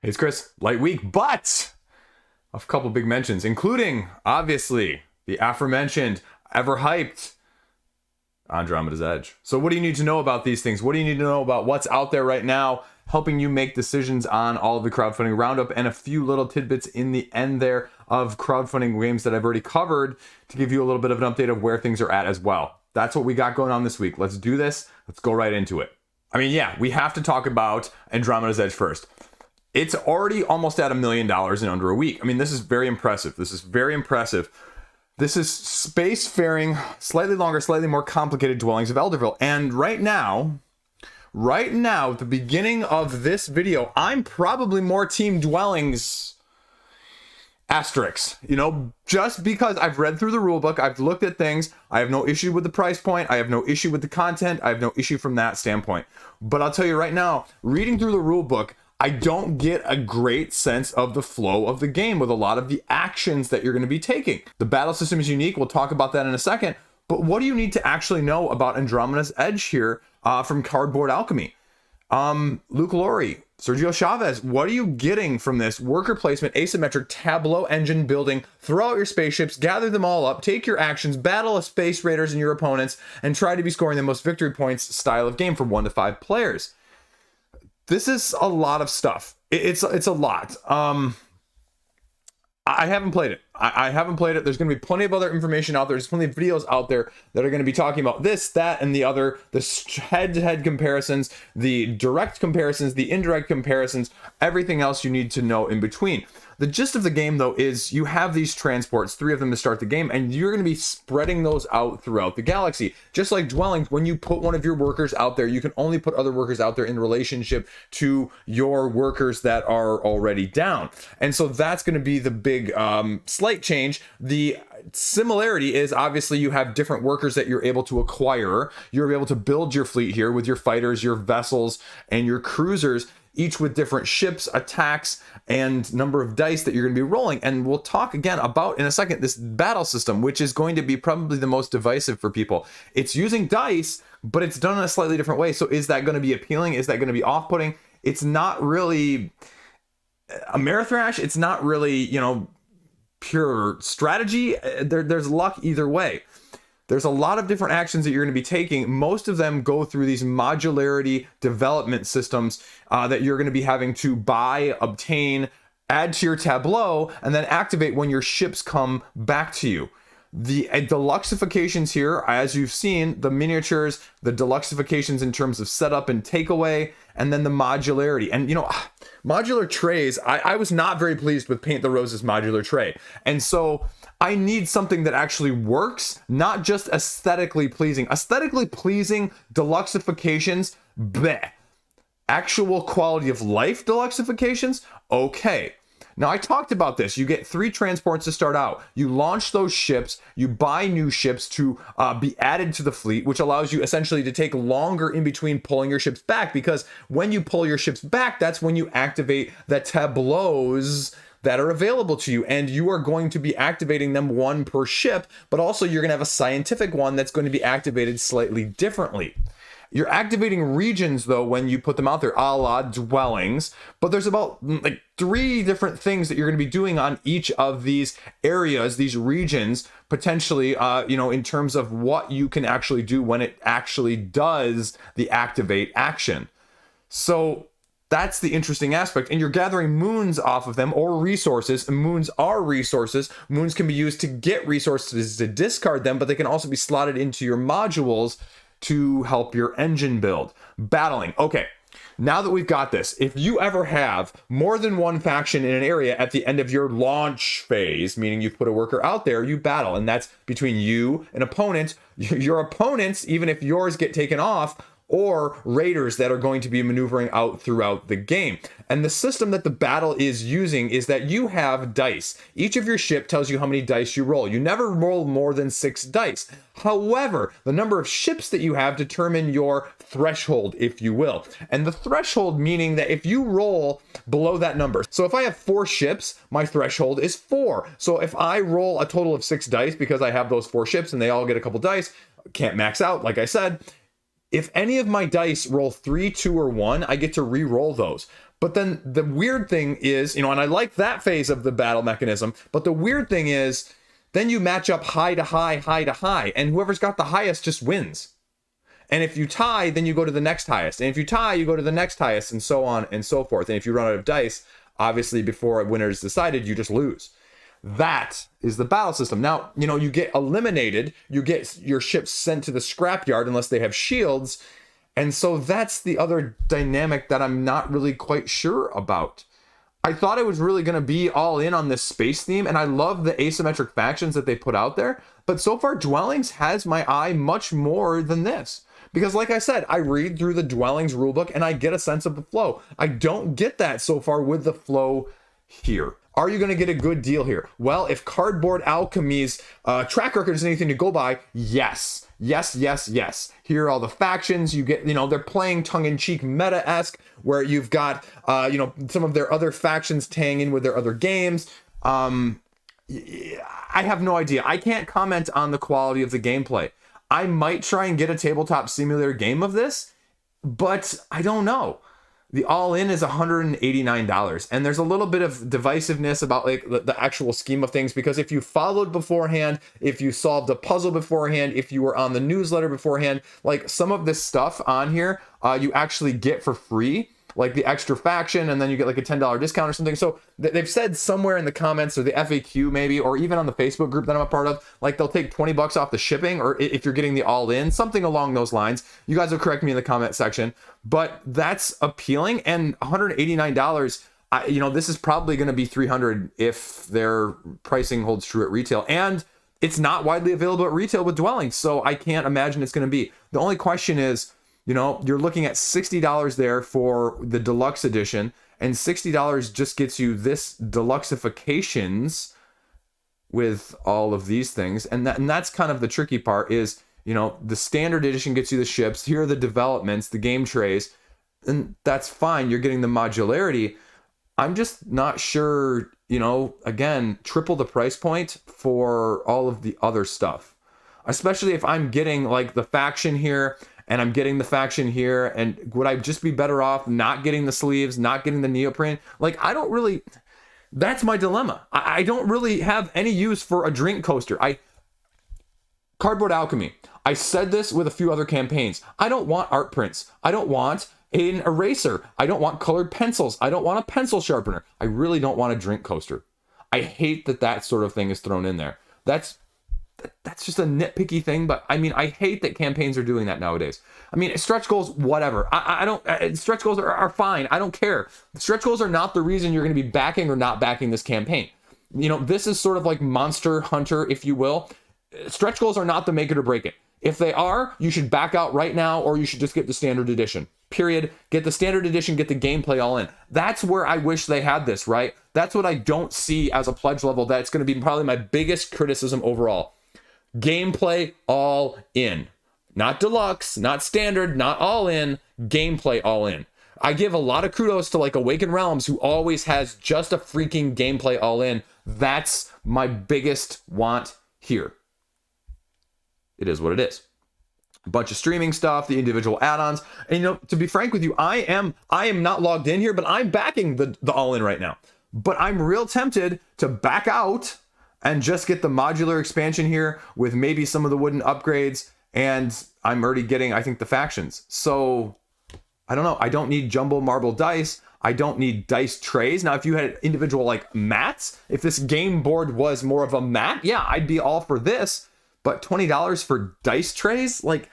Hey, it's Chris. Light week, but a couple big mentions, including, obviously, the aforementioned, ever hyped Andromeda's Edge. So what do you need to know about these things? What do you need to know about what's out there right now, helping you make decisions on all of the crowdfunding roundup, and a few little tidbits in the end there of crowdfunding games that I've already covered to give you a little bit of an update of where things are at as well. That's what we got going on this week. Let's do this. Let's go right into it. I mean, yeah, we have to talk about Andromeda's Edge first. It's already almost at $1 million in under a week. I mean, this is very impressive. This is spacefaring, slightly longer, slightly more complicated dwellings of Eldervale. And right now, at the beginning of this video, I'm probably more team dwellings asterisks, just because I've read through the rulebook, I've looked at things, I have no issue with the price point, I have no issue with the content, I have no issue from that standpoint. But I'll tell you right now, reading through the rulebook, I don't get a great sense of the flow of the game with a lot of the actions that you're going to be taking. The battle system is unique. We'll talk about that in a second. But what do you need to actually know about Andromeda's Edge here from Cardboard Alchemy? Luke Laurie, Sergio Chavez, what are you getting from this? Worker placement, asymmetric tableau engine building, throw out your spaceships, gather them all up, take your actions, battle a space raiders and your opponents, and try to be scoring the most victory points style of game for 1 to 5 players. This is a lot of stuff. It's a lot. I haven't played it. I haven't played it. There's going to be plenty of other information out there. There's plenty of videos out there that are going to be talking about this, that, and the other, the head-to-head comparisons, the direct comparisons, the indirect comparisons, everything else you need to know in between. The gist of the game, though, is you have these transports, 3 of them to start the game, and you're going to be spreading those out throughout the galaxy. Just like dwellings, when you put one of your workers out there, you can only put other workers out there in relationship to your workers that are already down. And so that's going to be the big slight change. The similarity is obviously you have different workers that you're able to acquire. You're able to build your fleet here with your fighters, your vessels, and your cruisers, each with different ships, attacks, and number of dice that you're going to be rolling. And we'll talk again about in a second this battle system, which is going to be probably the most divisive for people. It's using dice, but it's done in a slightly different way. So is that going to be appealing? Is that going to be off-putting? It's not really Amerithrash. It's not really, pure strategy. There's luck either way. There's a lot of different actions that you're going to be taking. Most of them go through these modularity development systems that you're going to be having to buy, obtain, add to your tableau, and then activate when your ships come back to you. The deluxifications here, as you've seen, the miniatures, the deluxifications in terms of setup and takeaway, and then the modularity. And, modular trays, I was not very pleased with Paint the Roses modular tray. And so I need something that actually works, not just aesthetically pleasing. Aesthetically pleasing deluxifications, bleh. Actual quality of life deluxifications, okay. Now, I talked about this. You get 3 transports to start out. You launch those ships. You buy new ships to be added to the fleet, which allows you essentially to take longer in between pulling your ships back, because when you pull your ships back, that's when you activate the tableaus that are available to you, and you are going to be activating them 1 per ship, but also you're going to have a scientific one that's going to be activated slightly differently. You're activating regions, though, when you put them out there, a la dwellings, but there's about 3 different things that you're going to be doing on each of these areas, these regions, potentially, in terms of what you can actually do when it actually does the activate action. So that's the interesting aspect. And you're gathering moons off of them, or resources. And moons are resources. Moons can be used to get resources to discard them, but they can also be slotted into your modules to help your engine build. Battling. Okay, now that we've got this, if you ever have more than 1 faction in an area at the end of your launch phase, meaning you've put a worker out there, you battle. And that's between you and opponents. Your opponents, even if yours get taken off, or raiders that are going to be maneuvering out throughout the game. And the system that the battle is using is that you have dice. Each of your ship tells you how many dice you roll. You never roll more than 6 dice. However, the number of ships that you have determine your threshold, if you will. And the threshold meaning that if you roll below that number, so if I have 4 ships, my threshold is 4. So if I roll a total of 6 dice because I have those 4 ships and they all get a couple dice, can't max out, like I said. If any of my dice roll 3, 2, or 1, I get to re-roll those. But then the weird thing is, and I like that phase of the battle mechanism, but the weird thing is, then you match up high to high, high to high, and whoever's got the highest just wins. And if you tie, then you go to the next highest. And if you tie, you go to the next highest, and so on and so forth. And if you run out of dice, obviously before a winner is decided, you just lose. That is the battle system. Now, you get eliminated, you get your ships sent to the scrapyard unless they have shields. And so that's the other dynamic that I'm not really quite sure about. I thought it was really going to be all in on this space theme, and I love the asymmetric factions that they put out there. But so far, Dwellings has my eye much more than this. Because like I said, I read through the Dwellings rulebook and I get a sense of the flow. I don't get that so far with the flow here. Are you going to get a good deal here? Well, if Cardboard Alchemy's track record is anything to go by, yes. Yes, yes, yes. Here are all the factions. You get, they're playing tongue-in-cheek meta-esque, where you've got, some of their other factions tying in with their other games. I have no idea. I can't comment on the quality of the gameplay. I might try and get a tabletop simulator game of this, but I don't know. The all-in is $189, and there's a little bit of divisiveness about like the actual scheme of things, because if you followed beforehand, if you solved a puzzle beforehand, if you were on the newsletter beforehand, like some of this stuff on here, you actually get for free, like the extra faction, and then you get like a $10 discount or something. So they've said somewhere in the comments or the FAQ maybe, or even on the Facebook group that I'm a part of, like they'll take $20 off the shipping, or if you're getting the all-in, something along those lines. You guys will correct me in the comment section, but that's appealing. And $189, this is probably going to be $300 if their pricing holds true at retail, and it's not widely available at retail with Dwellings, so I can't imagine it's going to be. The only question is, you're looking at $60 there for the deluxe edition, and $60 just gets you this deluxeifications with all of these things. And that's kind of the tricky part is, the standard edition gets you the ships. Here are the developments, the game trays, and that's fine. You're getting the modularity. I'm just not sure, again, triple the price point for all of the other stuff, especially if I'm getting like the faction here, and I'm getting the faction here, and would I just be better off not getting the sleeves, not getting the neoprene? Like, that's my dilemma. I don't really have any use for a drink coaster. Cardboard Alchemy. I said this with a few other campaigns. I don't want art prints. I don't want an eraser. I don't want colored pencils. I don't want a pencil sharpener. I really don't want a drink coaster. I hate that sort of thing is thrown in there. That's just a nitpicky thing, but I hate that campaigns are doing that nowadays. Stretch goals, whatever. I don't. Stretch goals are fine. I don't care. Stretch goals are not the reason you're going to be backing or not backing this campaign. This is sort of like Monster Hunter, if you will. Stretch goals are not the make it or break it. If they are, you should back out right now, or you should just get the standard edition. Period. Get the standard edition, get the gameplay all in. That's where I wish they had this, right? That's what I don't see as a pledge level. That's going to be probably my biggest criticism overall. Gameplay all in. Not deluxe, not standard, not all in. Gameplay all in. I give a lot of kudos to like Awakened Realms, who always has just a freaking gameplay all in. That's my biggest want here. It is what it is. A bunch of streaming stuff, the individual add-ons. And to be frank with you, I am not logged in here, but I'm backing the all in right now. But I'm real tempted to back out and just get the modular expansion here with maybe some of the wooden upgrades, and I'm already getting, I think, the factions. So, I don't know. I don't need jumbo marble dice. I don't need dice trays. Now, if you had individual, like, mats, if this game board was more of a mat, yeah, I'd be all for this. But $20 for dice trays? Like,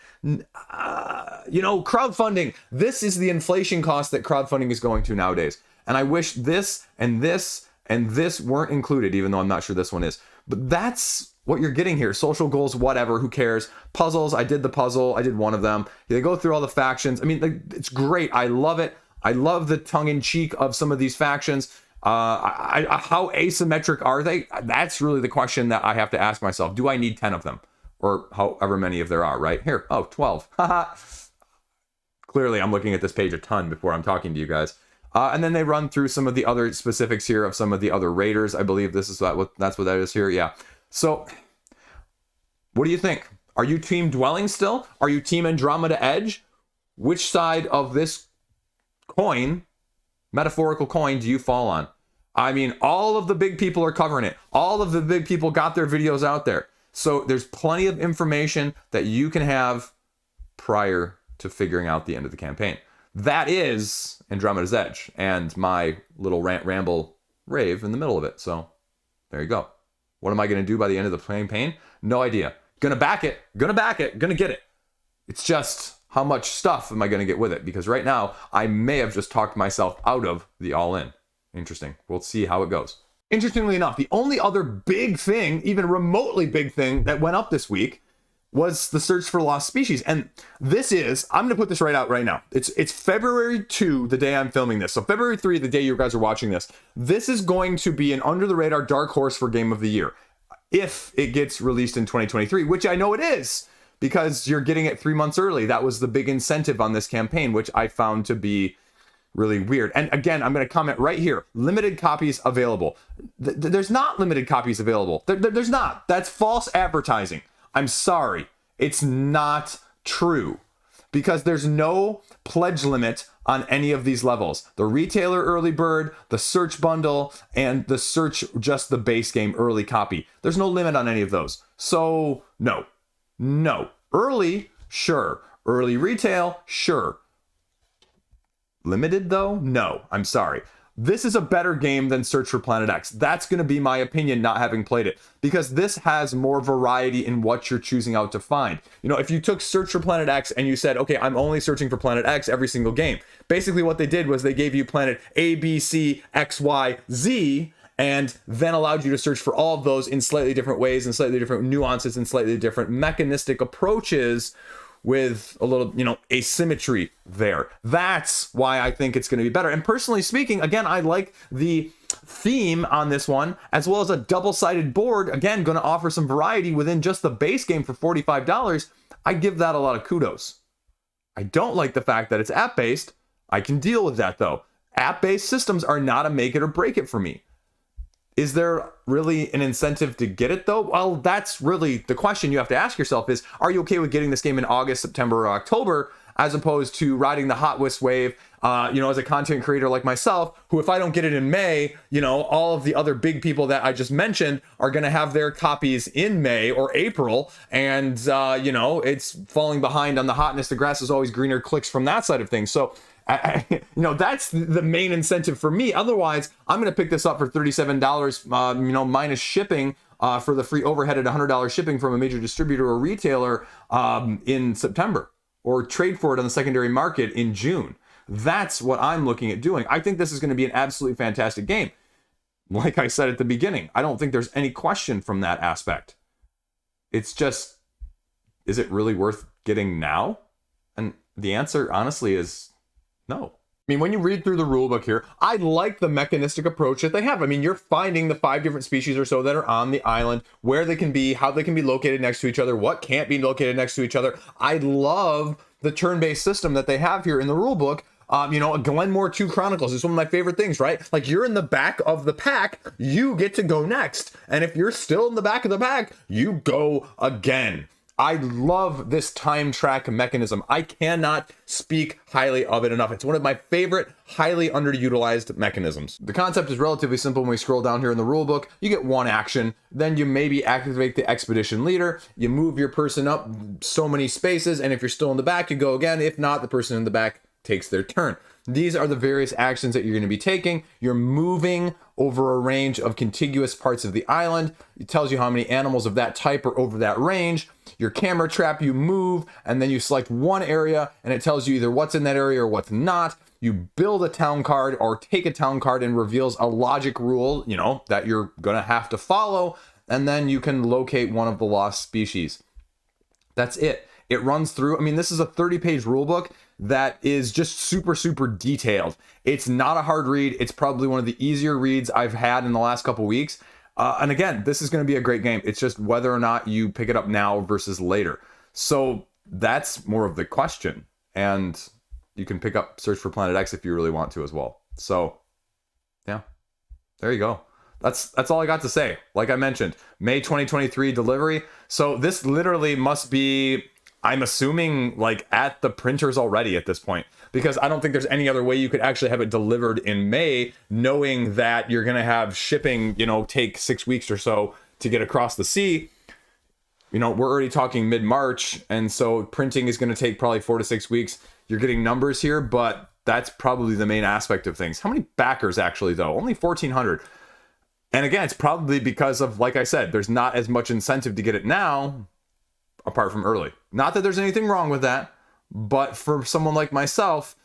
crowdfunding. This is the inflation cost that crowdfunding is going to nowadays. And I wish this and this and this weren't included, even though I'm not sure this one is. But that's what you're getting here. Social goals, whatever, who cares? Puzzles, I did the puzzle. I did one of them. They go through all the factions. It's great. I love it. I love the tongue-in-cheek of some of these factions. How asymmetric are they? That's really the question that I have to ask myself. Do I need 10 of them? Or however many of there are, right? Here, 12. Clearly, I'm looking at this page a ton before I'm talking to you guys. And then they run through some of the other specifics here of some of the other raiders. I believe that's what that is here. Yeah. So, what do you think? Are you team Dwelling still? Are you team Andromeda Edge? Which side of this coin metaphorical coin do you fall on? I mean, all of the big people are covering it. All of the big people got their videos out there. So there's plenty of information that you can have prior to figuring out the end of the campaign. That is Andromeda's Edge and my little rant, ramble, rave in the middle of it. So there you go. What am I going to do by the end of the campaign? No idea. Gonna back it, gonna get it. It's just how much stuff am I going to get with it? Because right now, I may have just talked myself out of the all-in. Interesting. We'll see how it goes. Interestingly enough, the only other big thing, even remotely big thing that went up this week was the search for lost species. And this is, I'm going to put this right out right now. It's February 2, the day I'm filming this. So February 3, the day you guys are watching this. This is going to be an under-the-radar dark horse for Game of the Year, if it gets released in 2023, which I know it is, because you're getting it 3 months early. That was the big incentive on this campaign, which I found to be really weird. And again, I'm going to comment right here. Limited copies available. There's not limited copies available. There's not. That's false advertising. I'm sorry. It's not true, because there's no pledge limit on any of these levels. The retailer early bird, the search bundle, and the search just the base game early copy. There's no limit on any of those. So no. Early, sure. Early retail, sure. Limited though? No, I'm sorry. This is a better game than Search for Planet X. That's going to be my opinion, not having played it, because this has more variety in what you're choosing out to find. You know, if you took Search for Planet X and you said, okay, I'm only searching for Planet X every single game. Basically what they did was they gave you planet A, B, C, X, Y, Z, and then allowed you to search for all of those in slightly different ways and slightly different nuances and slightly different mechanistic approaches with a little, asymmetry there. That's why I think it's going to be better. And personally speaking, again, I like the theme on this one, as well as a double-sided board. Again, going to offer some variety within just the base game for $45. I give that a lot of kudos. I don't like the fact that it's app-based. I can deal with that, though. App-based systems are not a make it or break it for me. Is there really an incentive to get it though? Well, that's really the question you have to ask yourself is, are you okay with getting this game in August, September, or October, as opposed to riding the Hot West wave, as a content creator like myself, who if I don't get it in May, all of the other big people that I just mentioned are going to have their copies in May or April. And, it's falling behind on the hotness. The grass is always greener clicks from that side of things. So that's the main incentive for me. Otherwise, I'm going to pick this up for $37, minus shipping, for the free overhead at $100 shipping from a major distributor or retailer in September, or trade for it on the secondary market in June. That's what I'm looking at doing. I think this is going to be an absolutely fantastic game. Like I said at the beginning, I don't think there's any question from that aspect. It's just, is it really worth getting now? And the answer, honestly, is no. I mean, when you read through the rulebook here, I like the mechanistic approach that they have. I mean, you're finding the 5 different species or so that are on the island, where they can be, how they can be located next to each other, what can't be located next to each other. I love the turn-based system that they have here in the rulebook. Glenmore 2 Chronicles is one of my favorite things, right? Like, you're in the back of the pack, you get to go next. And if you're still in the back of the pack, you go again. I love this time track mechanism. I cannot speak highly of it enough. It's one of my favorite, highly underutilized mechanisms. The concept is relatively simple. When we scroll down here in the rulebook, you get one action. Then you maybe activate the expedition leader. You move your person up so many spaces, and if you're still in the back, you go again. If not, the person in the back takes their turn. These are the various actions that you're going to be taking. You're moving over a range of contiguous parts of the island. It tells you how many animals of that type are over that range. Your camera trap, you move, and then you select one area, and it tells you either what's in that area or what's not. You build a town card or take a town card and reveals a logic rule, that you're going to have to follow, and then you can locate one of the lost species. That's it. It runs through. I mean, this is a 30-page rulebook that is just super, super detailed. It's not a hard read. It's probably one of the easier reads I've had in the last couple weeks. And again, this is going to be a great game. It's just whether or not you pick it up now versus later. So that's more of the question. And you can pick up Search for Planet X if you really want to as well. So yeah, there you go. That's all I got to say. Like I mentioned, May 2023 delivery. So this literally must be, I'm assuming like at the printers already at this point, because I don't think there's any other way you could actually have it delivered in May, knowing that you're going to have shipping, you know, take 6 weeks or so to get across the sea. You know, we're already talking mid-March, and so printing is going to take probably 4 to 6 weeks. You're getting numbers here, but that's probably the main aspect of things. How many backers actually, though? Only 1,400. And again, it's probably because of, like I said, there's not as much incentive to get it now, apart from early. Not that there's anything wrong with that, but for someone like myself,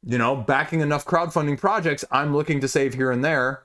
you know, backing enough crowdfunding projects, I'm looking to save here and there.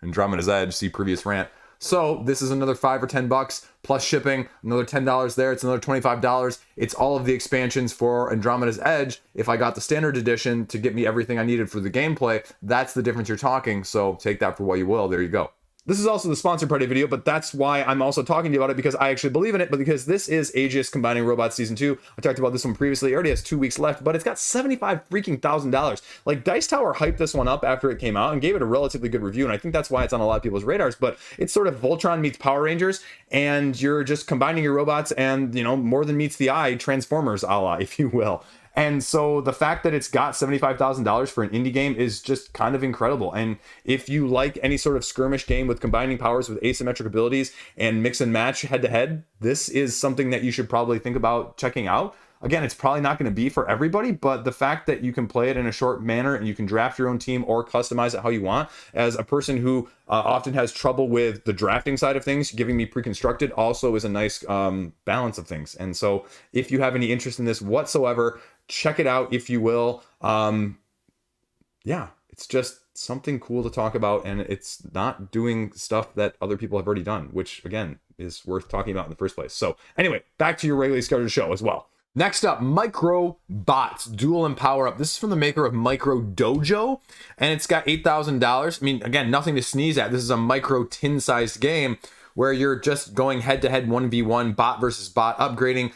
Andromeda's Edge, see previous rant. So this is another $5 or $10 plus shipping, another $10 there. It's another $25. It's all of the expansions for Andromeda's Edge. If I got the standard edition to get me everything I needed for the gameplay, that's the difference you're talking. So take that for what you will. There you go. This is also the sponsor party video, but that's why I'm also talking to you about it, because I actually believe in it, but because this is Aegis Combining Robots Season 2. I talked about this one previously. It already has 2 weeks left, but it's got $75,000. Like, Dice Tower hyped this one up after it came out and gave it a relatively good review, and I think that's why it's on a lot of people's radars, but it's sort of Voltron meets Power Rangers, and you're just combining your robots and, you know, more than meets the eye, Transformers a la, if you will. And so the fact that it's got $75,000 for an indie game is just kind of incredible. And if you like any sort of skirmish game with combining powers with asymmetric abilities and mix and match head to head, this is something that you should probably think about checking out. Again, it's probably not going to be for everybody, but the fact that you can play it in a short manner and you can draft your own team or customize it how you want, as a person who often has trouble with the drafting side of things, giving me pre-constructed also is a nice balance of things. And so if you have any interest in this whatsoever, check it out if you will. Yeah, it's just something cool to talk about, and it's not doing stuff that other people have already done, which again is worth talking about in the first place. So anyway, back to your regularly scheduled show as well. Next up, Micro Bots, Duel and Power Up. This is from the maker of Micro Dojo, and it's got $8,000. I mean, again, nothing to sneeze at. This is a micro tin-sized game where you're just going head-to-head 1v1, bot versus bot, upgrading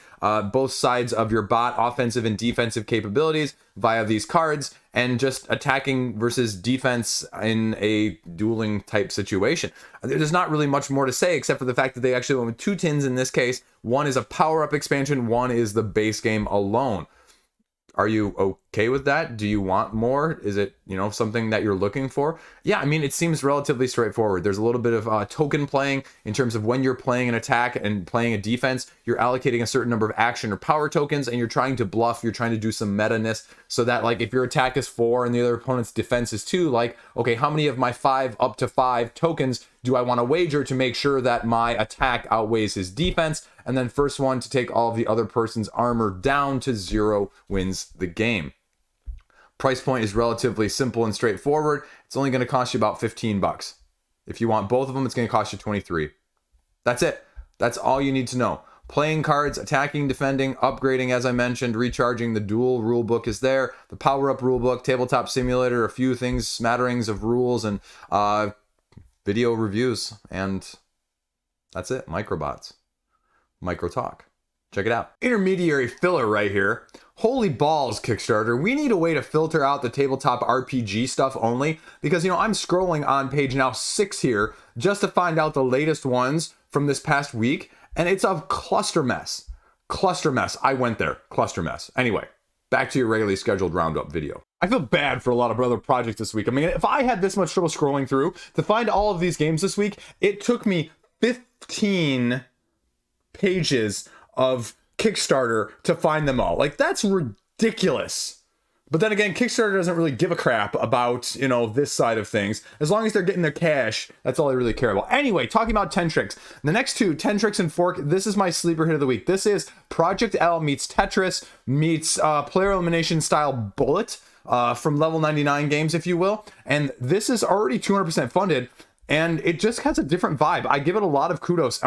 both sides of your bot offensive and defensive capabilities via these cards, and just attacking versus defense in a dueling type situation. There's not really much more to say except for the fact that they actually went with 2 tins in this case. One is a power-up expansion, one is the base game alone. Are you okay with that? Do you want more? Is it, you know, something that you're looking for? Yeah, I mean, it seems relatively straightforward. There's a little bit of token playing in terms of when you're playing an attack and playing a defense, you're allocating a certain number of action or power tokens, and you're trying to bluff, you're trying to do some meta-ness, so that, like, if your attack is 4 and the other opponent's defense is 2, like, okay, how many of my 5 up to 5 tokens do I want to wager to make sure that my attack outweighs his defense? And then first one to take all of the other person's armor down to 0 wins the game. Price point is relatively simple and straightforward. It's only going to cost you about $15. If you want both of them, it's going to cost you $23. That's it. That's all you need to know. Playing cards, attacking, defending, upgrading, as I mentioned, recharging. The dual rulebook is there. The power-up rulebook, tabletop simulator, a few things, smatterings of rules, and video reviews. And that's it. Microbots. Micro Talk. Check it out. Intermediary filler right here. Holy balls, Kickstarter. We need a way to filter out the tabletop RPG stuff only, because, you know, I'm scrolling on page now 6 here just to find out the latest ones from this past week, and it's a cluster mess. Cluster mess. I went there. Cluster mess. Anyway, back to your regularly scheduled roundup video. I feel bad for a lot of other projects this week. I mean, if I had this much trouble scrolling through to find all of these games this week, it took me 15 pages of Kickstarter to find them all. Like, that's ridiculous. But then again, Kickstarter doesn't really give a crap about, you know, this side of things. As long as they're getting their cash, that's all they really care about. Anyway, talking about Tentricks. The next two, Tentricks and Fork, this is my sleeper hit of the week. This is Project L meets Tetris meets player elimination style Bullet from Level 99 Games, if you will. And this is already 200% funded. And it just has a different vibe. I give it a lot of kudos.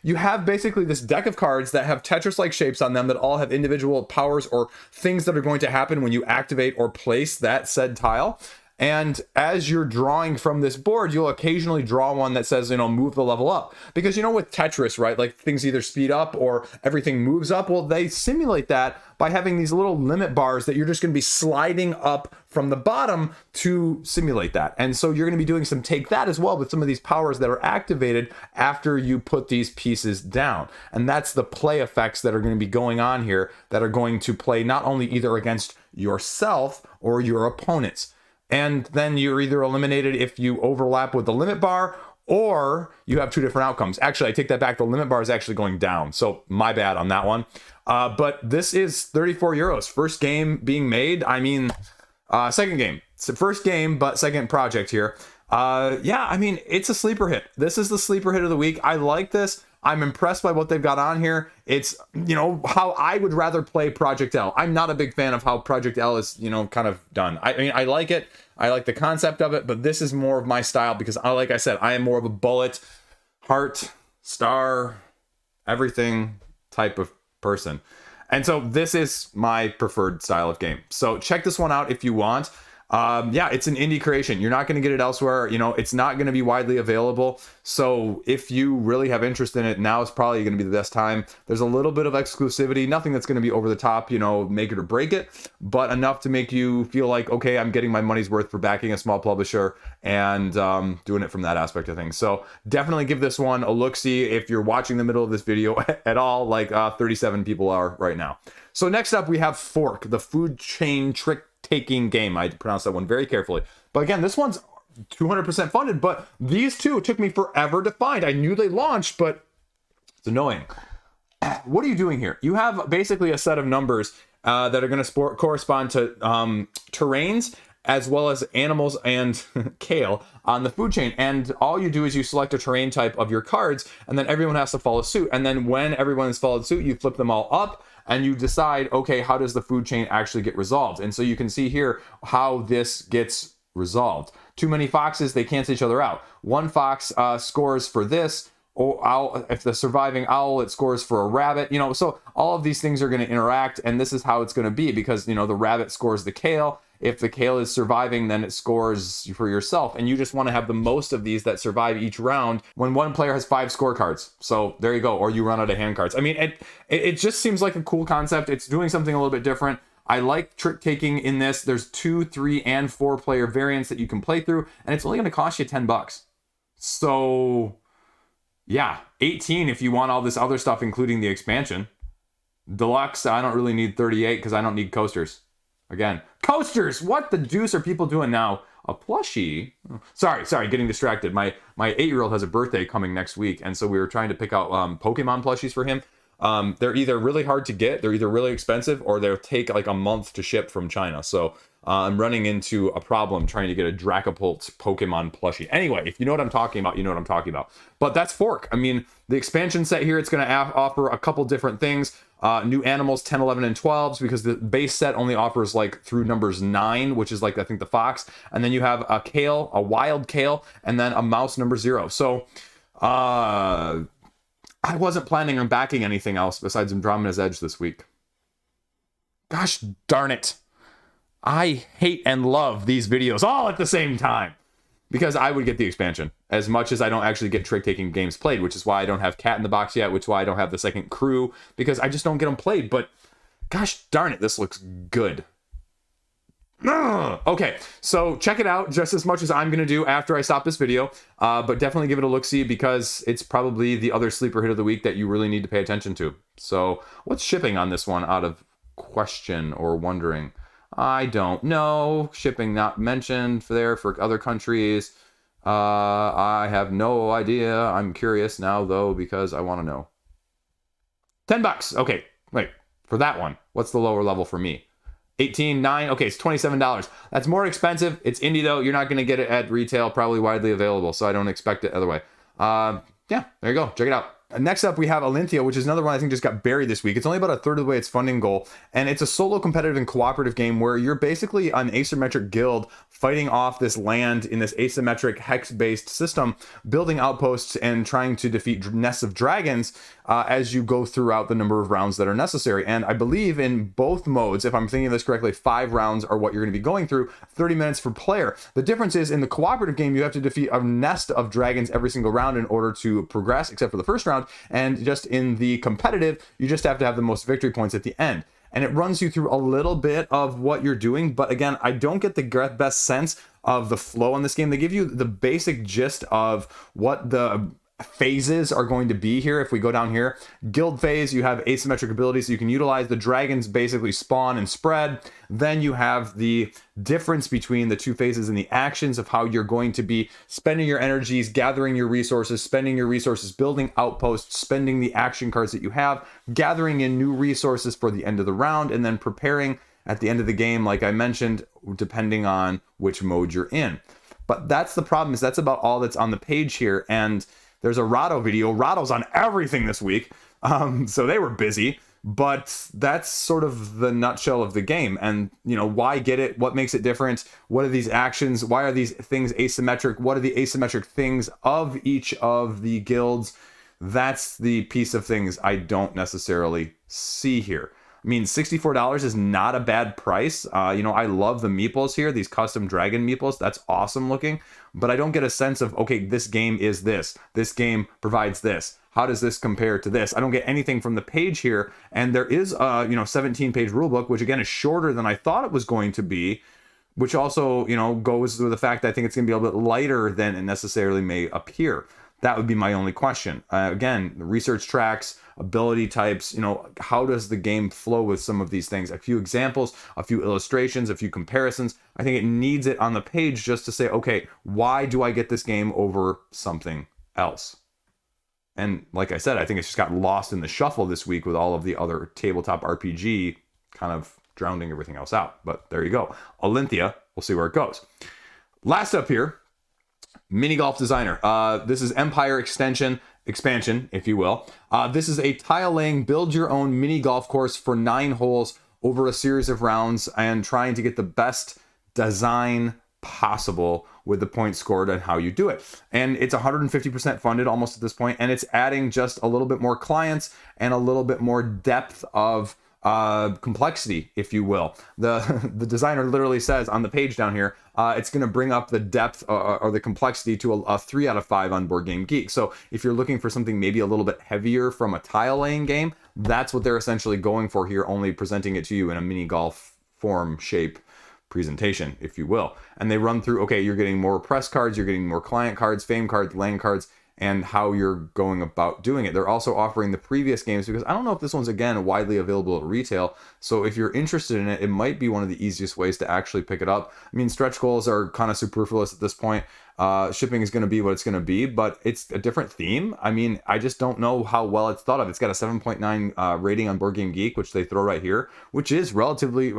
You have basically this deck of cards that have Tetris-like shapes on them that all have individual powers or things that are going to happen when you activate or place that said tile. And as you're drawing from this board, you'll occasionally draw one that says, move the level up. Because, with Tetris, right, like things either speed up or everything moves up. Well, they simulate that by having these little limit bars that you're just going to be sliding up from the bottom to simulate that. And so you're going to be doing some take that as well with some of these powers that are activated after you put these pieces down. And that's the play effects that are going to be going on here that are going to play not only either against yourself or your opponents. And then you're either eliminated if you overlap with the limit bar, or you have two different outcomes. Actually, I take that back. The limit bar is actually going down. So my bad on that one. But this is 34 euros. First game being made. I mean, second game. It's the first game, but second project here. Yeah, I mean, it's a sleeper hit. This is the sleeper hit of the week. I like this. I'm impressed by what they've got on here. It's, how I would rather play Project L. I'm not a big fan of how Project L is, kind of done. I mean, I like it. I like the concept of it, but this is more of my style because, like I said, I am more of a bullet, heart, star, everything type of person. And so this is my preferred style of game. So check this one out if you want. Yeah, it's an indie creation. You're not going to get it elsewhere. It's not going to be widely available. So if you really have interest in it, now is probably going to be the best time. There's a little bit of exclusivity, nothing that's going to be over the top, make it or break it, but enough to make you feel like, okay, I'm getting my money's worth for backing a small publisher and doing it from that aspect of things. So definitely give this one a look-see if you're watching the middle of this video at all, like 37 people are right now. So next up, we have Fork, the food chain trick taking game. I pronounced that one very carefully. But again, this one's 200% funded, but these two took me forever to find. I knew they launched, but it's annoying. What are you doing here? You have basically a set of numbers that are going to correspond to terrains as well as animals and kale on the food chain. And all you do is you select a terrain type of your cards, and then everyone has to follow suit. And then when everyone has followed suit, you flip them all up, and you decide, okay, how does the food chain actually get resolved? And so you can see here how this gets resolved. Too many foxes, they cancel each other out. One fox scores for this, or owl, if the surviving owl, it scores for a rabbit. So all of these things are going to interact, and this is how it's going to be because, the rabbit scores the kale. If the kale is surviving, then it scores for yourself. And you just want to have the most of these that survive each round when one player has 5 scorecards. So there you go. Or you run out of hand cards. I mean, it just seems like a cool concept. It's doing something a little bit different. I like trick taking in this. There's 2, 3, and 4 player variants that you can play through. And it's only going to cost you $10. So yeah, 18 if you want all this other stuff, including the expansion. Deluxe, I don't really need 38 because I don't need coasters. Again, coasters! What the deuce are people doing now? A plushie? Sorry, getting distracted. My 8-year-old has a birthday coming next week, and so we were trying to pick out Pokemon plushies for him. They're either really hard to get, they're either really expensive, or they'll take like a month to ship from China. So I'm running into a problem trying to get a Dracopult Pokemon plushie. Anyway, if you know what I'm talking about, you know what I'm talking about. But that's Fork. I mean, the expansion set here, it's going to offer a couple different things. New animals, 10, 11, and 12s, because the base set only offers like through numbers 9, which is like, I think, the fox. And then you have a kale, a wild kale, and then a mouse number 0. So I wasn't planning on backing anything else besides Andromeda's Edge this week. Gosh darn it. I hate and love these videos all at the same time. Because I would get the expansion, as much as I don't actually get trick-taking games played, which is why I don't have Cat in the Box yet, which is why I don't have the second crew, because I just don't get them played. But gosh darn it, this looks good. Ugh. Okay, so check it out just as much as I'm going to do after I stop this video, but definitely give it a look-see because it's probably the other sleeper hit of the week that you really need to pay attention to. So what's shipping on this one out of question or wondering? I don't know. Shipping not mentioned there for other countries. I have no idea. I'm curious now, though, because I want to know. $10. Okay, wait. For that one, what's the lower level for me? 18, 9. Okay, it's $27. That's more expensive. It's indie, though. You're not going to get it at retail, probably widely available, so I don't expect it other way. Yeah, there you go. Check it out. Next up, we have Alynthia, which is another one I think just got buried this week. It's only about a third of the way its funding goal, and it's a solo competitive and cooperative game where you're basically an asymmetric guild fighting off this land in this asymmetric hex-based system, building outposts and trying to defeat nests of dragons as you go throughout the number of rounds that are necessary. And I believe in both modes, if I'm thinking of this correctly, 5 rounds are what you're going to be going through, 30 minutes per player. The difference is in the cooperative game, you have to defeat a nest of dragons every single round in order to progress, except for the first round. And just in the competitive, you just have to have the most victory points at the end. And it runs you through a little bit of what you're doing. But again, I don't get the best sense of the flow in this game. They give you the basic gist of what the phases are going to be here. If we go down here, guild phase, you have asymmetric abilities, so you can utilize the dragons basically spawn and spread. Then you have the difference between the two phases and the actions of how you're going to be spending your energies, gathering your resources, spending your resources, building outposts, spending the action cards that you have, gathering in new resources for the end of the round, and then preparing at the end of the game, like I mentioned, depending on which mode you're in. But that's the problem, is that's about all that's on the page here. And there's a Rahdo video. Rahdo's on everything this week, so they were busy. But that's sort of the nutshell of the game. And, you know, why get it? What makes it different? What are these actions? Why are these things asymmetric? What are the asymmetric things of each of the guilds? That's the piece of things I don't necessarily see here. I mean, $64 is not a bad price. You know, I love the meeples here, these custom dragon meeples. That's awesome looking. But I don't get a sense of, okay, this game is this. This game provides this. How does this compare to this? I don't get anything from the page here. And there is a, 17-page rulebook, which again is shorter than I thought it was going to be, which also, goes with the fact that I think it's going to be a little bit lighter than it necessarily may appear. That would be my only question. Again, research tracks, ability types, how does the game flow with some of these things? A few examples, a few illustrations, a few comparisons. I think it needs it on the page just to say, okay, why do I get this game over something else? And like I said, I think it's just got lost in the shuffle this week with all of the other tabletop RPG kind of drowning everything else out. But there you go. Alynthia, we'll see where it goes. Last up here, Minigolf Designer. This is Empire expansion, if you will. This is a tile-laying, build your own mini golf course for 9 holes over a series of rounds and trying to get the best design possible with the points scored and how you do it. And it's 150% funded almost at this point, and it's adding just a little bit more clients and a little bit more depth of complexity, if you will. The designer literally says on the page down here, it's going to bring up the depth or the complexity to a 3 out of 5 on Board Game Geek. So if you're looking for something maybe a little bit heavier from a tile laying game, that's what they're essentially going for here, only presenting it to you in a mini golf form shape presentation, if you will. And they run through, okay, you're getting more press cards, you're getting more client cards, fame cards, land cards, and how you're going about doing it. They're also offering the previous games, because I don't know if this one's, again, widely available at retail. So if you're interested in it, it might be one of the easiest ways to actually pick it up. I mean, stretch goals are kind of superfluous at this point. Shipping is going to be what it's going to be, but it's a different theme. I mean, I just don't know how well it's thought of. It's got a 7.9 rating on Board Game Geek, which they throw right here, which is relatively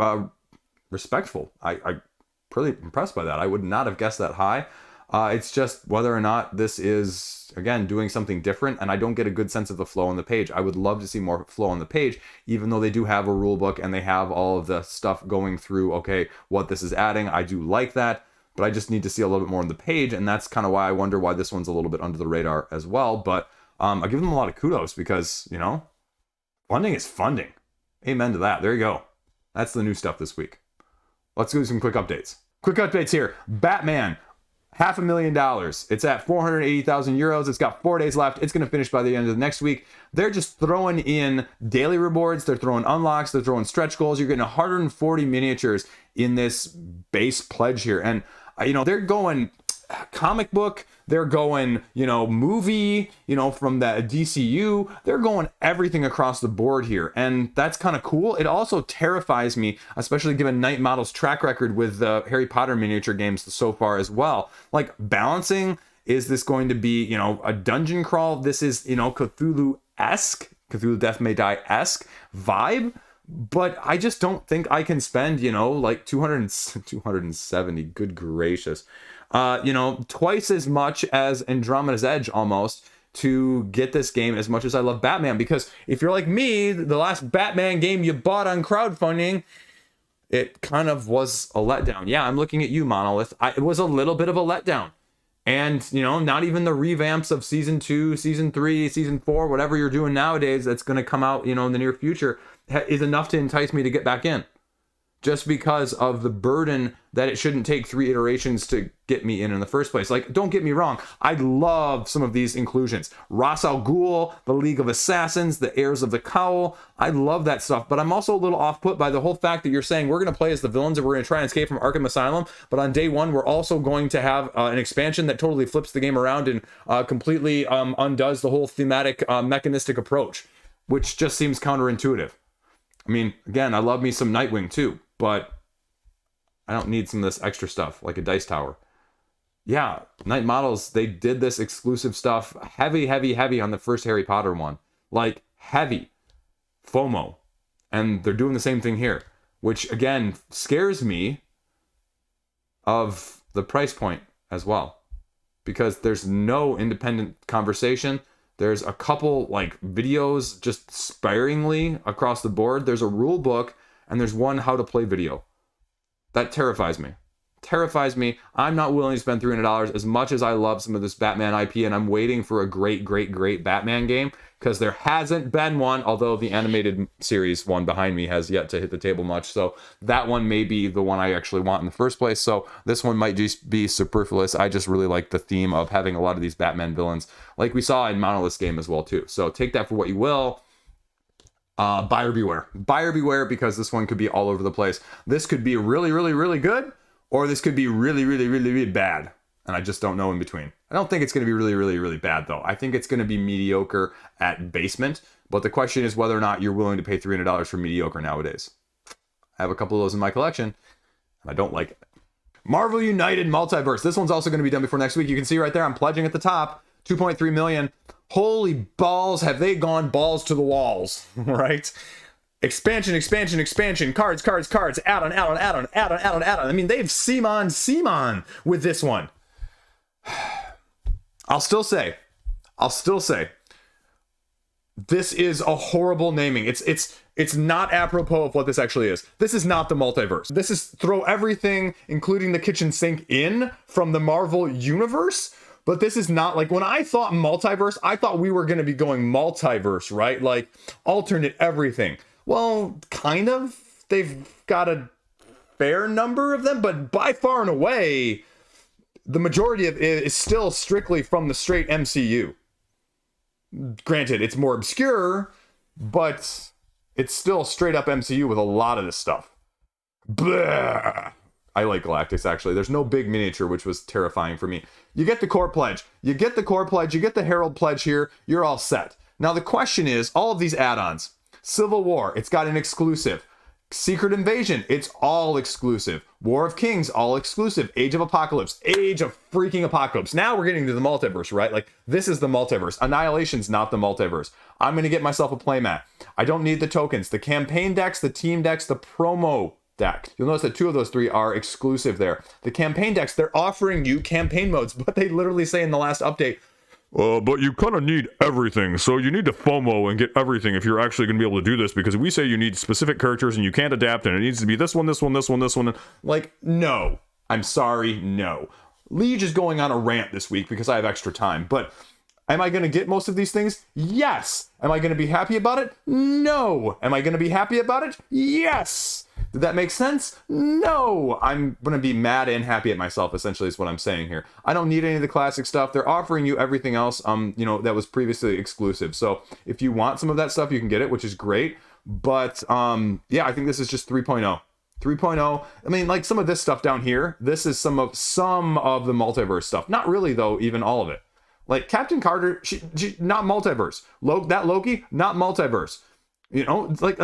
respectful. I'm pretty impressed by that. I would not have guessed that high. It's just whether or not this is, again, doing something different, and I don't get a good sense of the flow on the page. I would love to see more flow on the page, even though they do have a rule book and they have all of the stuff going through, okay, what this is adding. I do like that, but I just need to see a little bit more on the page, and that's kind of why I wonder why this one's a little bit under the radar as well. But I give them a lot of kudos because, funding is funding. Amen to that. There you go. That's the new stuff this week. Let's do some quick updates. Quick updates here. Batman. $500,000. It's at 480,000 euros. It's got 4 days left. It's going to finish by the end of the next week. They're just throwing in daily rewards. They're throwing unlocks. They're throwing stretch goals. You're getting 140 miniatures in this base pledge here. And, they're going comic book. They're going, movie, from the DCU. They're going everything across the board here. And that's kind of cool. It also terrifies me, especially given Night Model's track record with the Harry Potter miniature games so far as well. Like, balancing, is this going to be, a dungeon crawl? This is, Cthulhu-esque, Cthulhu Death May Die-esque vibe. But I just don't think I can spend, like 270, good gracious. Twice as much as Andromeda's Edge almost to get this game as much as I love Batman, because if you're like me, the last Batman game you bought on crowdfunding, it kind of was a letdown. Yeah, I'm looking at you, Monolith. It was a little bit of a letdown. And, you know, not even the revamps of season 2, season 3, season 4, whatever you're doing nowadays that's going to come out, you know, in the near future is enough to entice me to get back in. Just because of the burden that it shouldn't take 3 iterations to get me in the first place. Like, don't get me wrong, I love some of these inclusions. Ra's al Ghul, the League of Assassins, the Heirs of the Cowl. I love that stuff, but I'm also a little off-put by the whole fact that you're saying we're going to play as the villains and we're going to try and escape from Arkham Asylum, but on day 1 we're also going to have an expansion that totally flips the game around and completely undoes the whole thematic mechanistic approach, which just seems counterintuitive. I mean, again, I love me some Nightwing too, but I don't need some of this extra stuff like a dice tower. Yeah, Night Models, they did this exclusive stuff heavy on the first Harry Potter one. Like, heavy. FOMO. And they're doing the same thing here, which again scares me of the price point as well, because there's no independent conversation. There's a couple like videos just sparingly across the board. There's a rule book and there's one how to play video. That terrifies me. Terrifies me. I'm not willing to spend $300 as much as I love some of this Batman IP, and I'm waiting for a great Batman game, because there hasn't been one, although the animated series one behind me has yet to hit the table much. So that one may be the one I actually want in the first place. So this one might just be superfluous. I just really like the theme of having a lot of these Batman villains, like we saw in Monolith's game as well too. So take that for what you will. Buyer beware. Buyer beware, because this one could be all over the place. This could be really good, or this could be really bad. And I just don't know in between. I don't think it's going to be really bad, though. I think it's going to be mediocre at basement. But the question is whether or not you're willing to pay $300 for mediocre nowadays. I have a couple of those in my collection, and I don't like it. Marvel United Multiverse. This one's also going to be done before next week. You can see right there, I'm pledging at the top, 2.3 million. Holy balls, have they gone balls to the walls, right? Expansion, cards, add-on. I mean, they've Simon with this one. I'll still say, this is a horrible naming. It's not apropos of what this actually is. This is not the multiverse. This is throw everything, including the kitchen sink, in from the Marvel universe. But this is not, like, when I thought multiverse, I thought we were going to be going multiverse, right? Like, alternate everything. Well, kind of. They've got a fair number of them, but by far and away, the majority of it is still strictly from the straight MCU. Granted, it's more obscure, but it's still straight up MCU with a lot of this stuff. Blah. I like Galactus, actually. There's no big miniature, which was terrifying for me. You get the core pledge. You get the Herald pledge here. You're all set. Now, the question is, all of these add-ons. Civil War, it's got an exclusive. Secret Invasion, it's all exclusive. War of Kings, all exclusive. Age of Apocalypse, Age of freaking Apocalypse. Now we're getting to the multiverse, right? Like, this is the multiverse. Annihilation's not the multiverse. I'm going to get myself a playmat. I don't need the tokens. The campaign decks, the team decks, the promo deck. You'll notice that 2 of those 3 are exclusive there. The campaign decks, they're offering you campaign modes, but they literally say in the last update, but you kind of need everything, so you need to FOMO and get everything if you're actually going to be able to do this, because we say you need specific characters and you can't adapt, and it needs to be this one. Like, no. I'm sorry, no. Liege is going on a rant this week because I have extra time, but am I going to get most of these things? Yes. Am I going to be happy about it? No. Am I going to be happy about it? Yes. Did that make sense? No. I'm going to be mad and happy at myself, essentially, is what I'm saying here. I don't need any of the classic stuff. They're offering you everything else, that was previously exclusive. So if you want some of that stuff, you can get it, which is great. But, yeah, I think this is just 3.0. 3.0. I mean, like, some of this stuff down here, this is some of the multiverse stuff. Not really, though, even all of it. Like, Captain Carter, she not multiverse. That Loki, not multiverse. You know, it's like,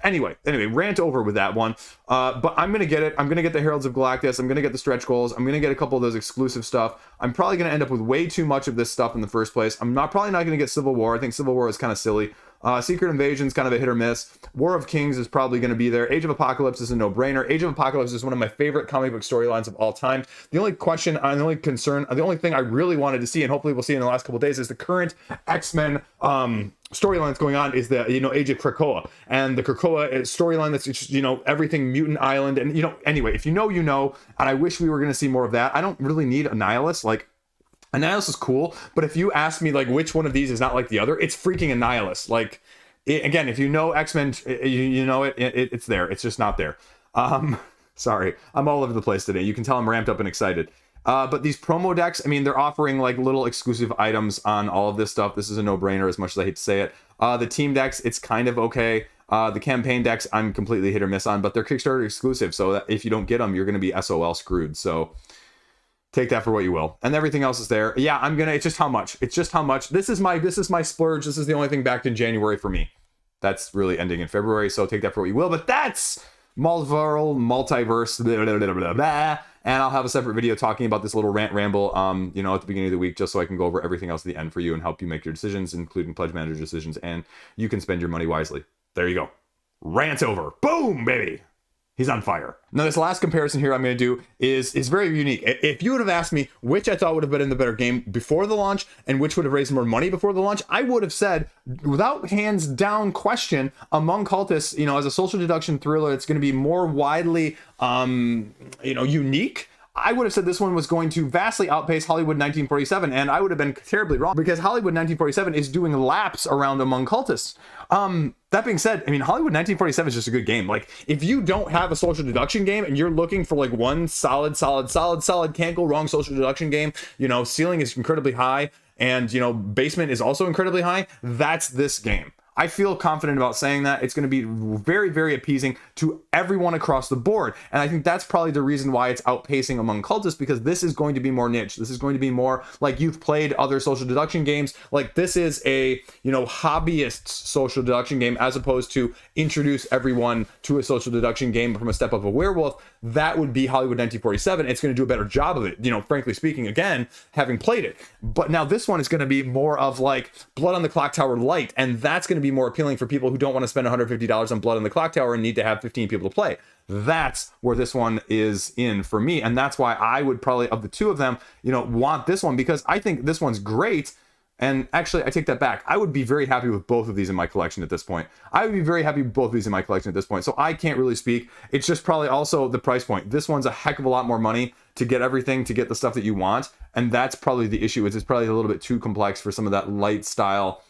anyway, rant over with that one. But I'm going to get it. I'm going to get the Heralds of Galactus. I'm going to get the stretch goals. I'm going to get a couple of those exclusive stuff. I'm probably going to end up with way too much of this stuff in the first place. Probably not going to get Civil War. I think Civil War is kind of silly. Secret Invasion's kind of a hit or miss. War of Kings is probably going to be there. Age of Apocalypse is a no-brainer. Age of Apocalypse is one of my favorite comic book storylines of all time. The only question, the only concern, the only thing I really wanted to see, and hopefully we'll see in the last couple of days, is the current X-Men storylines going on is the, Age of Krakoa. And the Krakoa storyline that's just, everything Mutant Island. And, anyway, if you know, and I wish we were going to see more of that. I don't really need Annihilus. Like, Annihilus is cool, but if you ask me, like, which one of these is not like the other, it's freaking Annihilus. Like, again, if you know X-Men, you know it's there. It's just not there. Sorry, I'm all over the place today. You can tell I'm ramped up and excited. But these promo decks, I mean, they're offering like little exclusive items on all of this stuff. This is a no-brainer, as much as I hate to say it. The team decks, it's kind of okay. The campaign decks, I'm completely hit or miss on, but they're Kickstarter exclusive. So that if you don't get them, you're going to be SOL screwed. So take that for what you will. And everything else is there. Yeah, it's just how much. It's just how much. This is my splurge. This is the only thing backed in January for me. That's really ending in February. So take that for what you will. But that's Marvel Multiverse. Blah, blah, blah, blah, blah. And I'll have a separate video talking about this little rant ramble, at the beginning of the week, just so I can go over everything else at the end for you and help you make your decisions, including pledge manager decisions, and you can spend your money wisely. There you go. Rant's over. Boom, baby. He's on fire. Now, this last comparison here I'm going to do is very unique. If you would have asked me which I thought would have been in the better game before the launch and which would have raised more money before the launch, I would have said, without hands down question, Among Cultists, as a social deduction thriller, it's going to be more widely, unique. I would have said this one was going to vastly outpace Hollywood 1947, and I would have been terribly wrong, because Hollywood 1947 is doing laps around Among Cultists. That being said, I mean, Hollywood 1947 is just a good game. Like, if you don't have a social deduction game and you're looking for like one solid, can't go wrong social deduction game, ceiling is incredibly high, and, basement is also incredibly high, that's this game. I feel confident about saying that. It's going to be very, very appeasing to everyone across the board. And I think that's probably the reason why it's outpacing Among Cultists, because this is going to be more niche. This is going to be more like you've played other social deduction games. Like, this is a, hobbyist social deduction game, as opposed to introduce everyone to a social deduction game from a step of a werewolf. That would be Hollywood 1947. It's going to do a better job of it, frankly speaking, again, having played it. But now this one is going to be more of like Blood on the Clock Tower light, and that's going to be more appealing for people who don't want to spend $150 on Blood on the Clock Tower and need to have 15 people to play. That's where this one is in for me, and that's why I would probably, of the two of them, want this one, because I think this one's great. And actually, I take that back. I would be very happy with both of these in my collection at this point. I would be very happy with both of these in my collection at this point. So I can't really speak. It's just probably also the price point. This one's a heck of a lot more money to get everything, to get the stuff that you want. And that's probably the issue. It's probably a little bit too complex for some of that light style,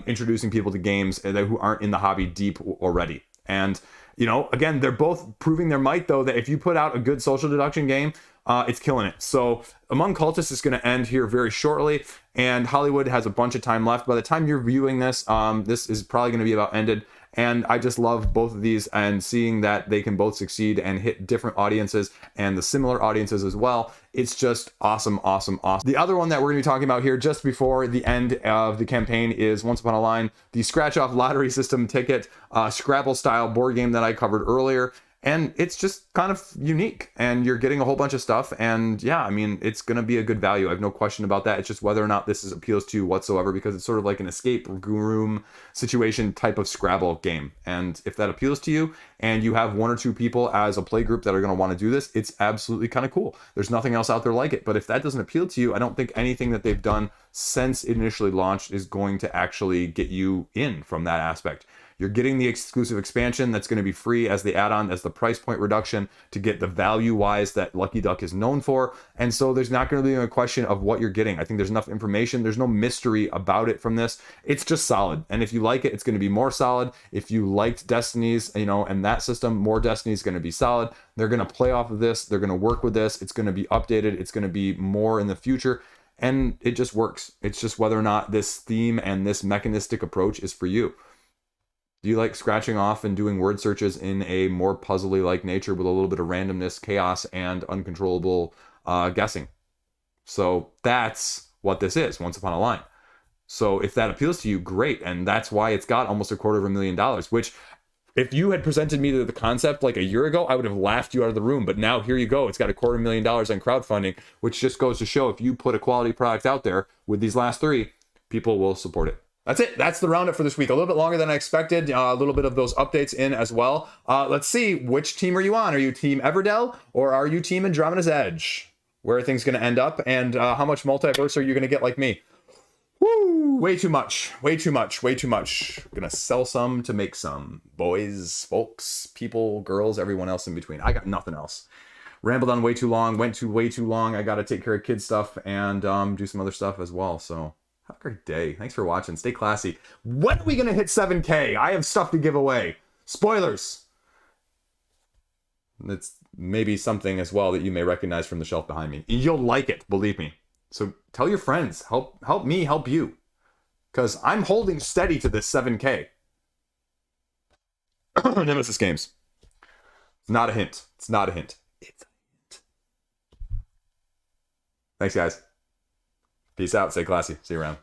introducing people to games who aren't in the hobby deep already. And, again, they're both proving their might, though, that if you put out a good social deduction game, it's killing it. So Among Cultists is going to end here very shortly, and Hollywood has a bunch of time left. By the time you're viewing this, this is probably going to be about ended. And I just love both of these, and seeing that they can both succeed and hit different audiences and the similar audiences as well. It's just awesome, awesome, awesome. The other one that we're going to be talking about here just before the end of the campaign is Once Upon a Line, the scratch-off lottery system ticket, Scrabble-style board game that I covered earlier. And it's just kind of unique, and you're getting a whole bunch of stuff. And yeah, I mean, it's going to be a good value. I have no question about that. It's just whether or not this appeals to you whatsoever, because it's sort of like an escape room situation type of Scrabble game. And if that appeals to you, and you have one or two people as a play group that are going to want to do this, it's absolutely kind of cool. There's nothing else out there like it. But if that doesn't appeal to you, I don't think anything that they've done since it initially launched is going to actually get you in from that aspect. You're getting the exclusive expansion that's going to be free as the add-on, as the price point reduction to get the value-wise that Lucky Duck is known for. And so there's not going to be a question of what you're getting. I think there's enough information. There's no mystery about it from this. It's just solid. And if you like it, it's going to be more solid. If you liked Destinies, and that system, more Destiny is going to be solid. They're going to play off of this. They're going to work with this. It's going to be updated. It's going to be more in the future. And it just works. It's just whether or not this theme and this mechanistic approach is for you. Do you like scratching off and doing word searches in a more puzzly-like nature with a little bit of randomness, chaos, and uncontrollable guessing? So that's what this is, Once Upon a Line. So if that appeals to you, great. And that's why it's got almost $250,000, which if you had presented me the concept like a year ago, I would have laughed you out of the room. But now here you go. It's got $250,000 on crowdfunding, which just goes to show if you put a quality product out there with these last three, people will support it. That's it. That's the roundup for this week. A little bit longer than I expected. A little bit of those updates in as well. Let's see. Which team are you on? Are you Team Everdell or are you Team Andromeda's Edge? Where are things going to end up? And how much multiverse are you going to get like me? Woo! Way too much. Way too much. Way too much. Gonna sell some to make some. Boys, folks, people, girls, everyone else in between. I got nothing else. Rambled on way too long. Went to way too long. I got to take care of kid stuff and do some other stuff as well. So have a great day. Thanks for watching. Stay classy. When are we going to hit 7K? I have stuff to give away. Spoilers. It's maybe something as well that you may recognize from the shelf behind me. You'll like it, believe me. So tell your friends. Help me help you. Because I'm holding steady to this 7K. Nemesis Games. It's not a hint. It's not a hint. It's a hint. Thanks, guys. Peace out. Stay classy. See you around.